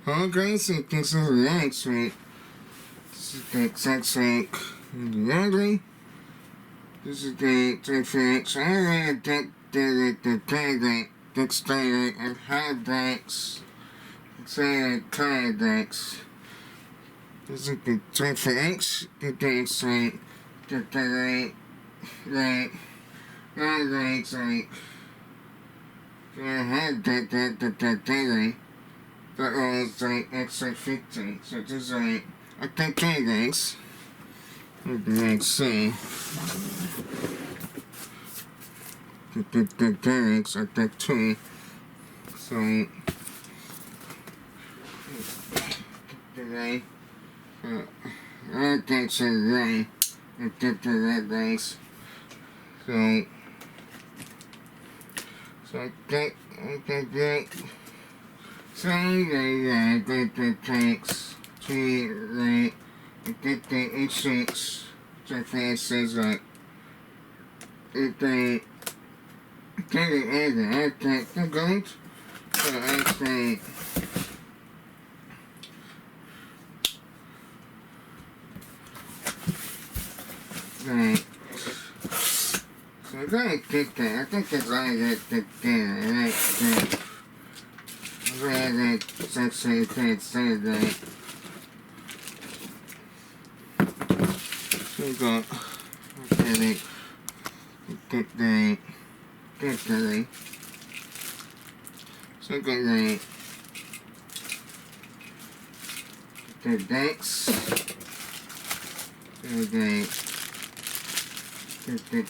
Okay, so this is the X rate. This is the X rate in the laundry. This is the X. I had the candidate, the straight and hard decks. Say card decks. This is the X, the X rate, the rate, the X rate. I had the daily. That was like X50, so this is like, I think days. Let's see. The days, I think 2. So, today, I think today, I did the days. So I think, so I did the takes, 3, I did the H6, so fast says like, if they take it either, I take the goat, so I say, right. So I gotta take that, I think it's like that, right, it's actually Saturday. So we got get the so we got the decks. So we got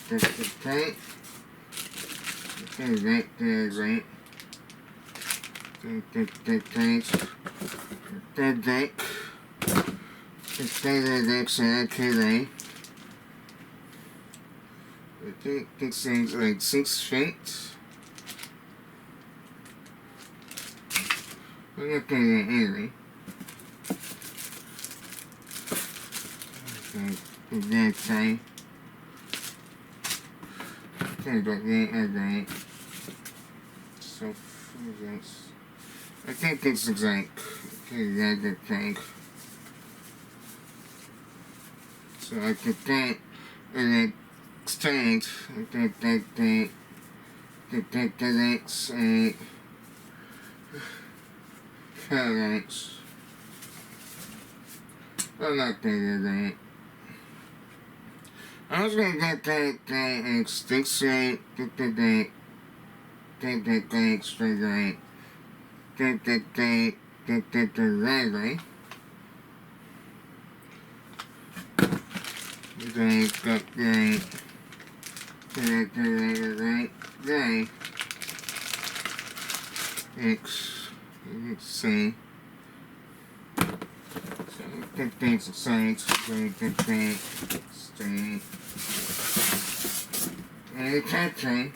the tape. The deck, the standard decks are actually, I think this thing's like 6 feet. We're looking at Italy. Okay, the deck side. Okay, but the so, this. I think this is like the other thing. So I could think and exchange, I think the next currents. Well, not that. I was gonna get the extinction, get the extra rate. The rally. They got the X, let's see. So the things aside, the straight. And it's actually.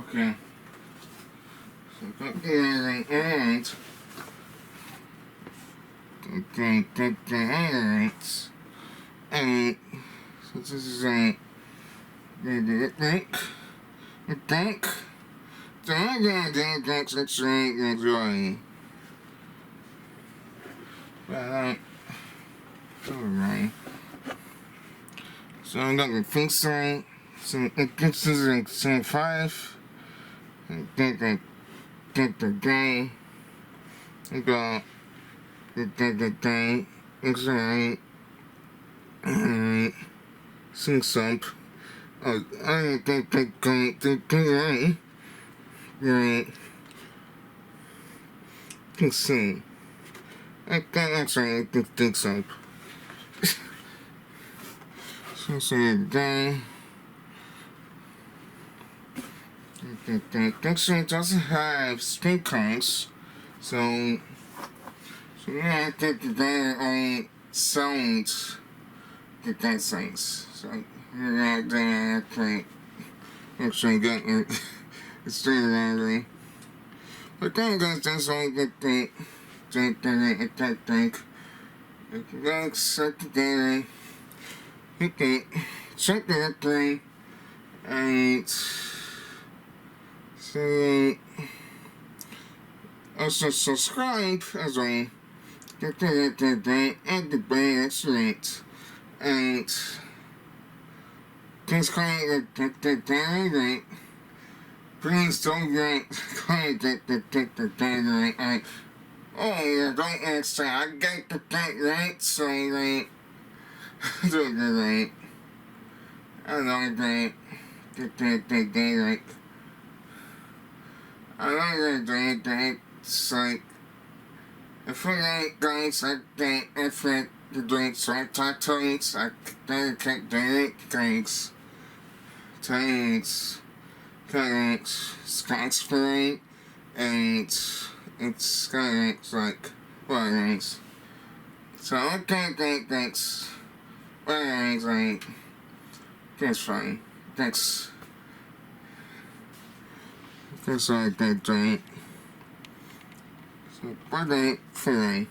Okay. So got the 8. The 8. So this is the tank. So I got the tanks that straight and dry. Alright. So I got the fix side. So this is like 75. Get the day. I got the day. It's alright. Sing up. Oh, I think the day. Right. Can sing. I think that's right. I think so. So say the day. The dictionary doesn't have speakers, so yeah, I think the sound that's things. So, that can't actually get it. It's straight early. But then goes this way, get the thing. If you go set the daily, hit it, check the thing, and see. Also subscribe as well. Get the and the bell, that's right. And please comment the daily. Please don't get the daily. And oh, yeah, don't say I get the daily. So like, do the like. I don't know the daily. I don't know the it's like. If we like guys, I think if it the drinks right titles, I dedicate the drinks. Thanks. Thanks for it. And it's like what it is. So okay, thanks. What it is like that's fine. That's like that drink. So what it for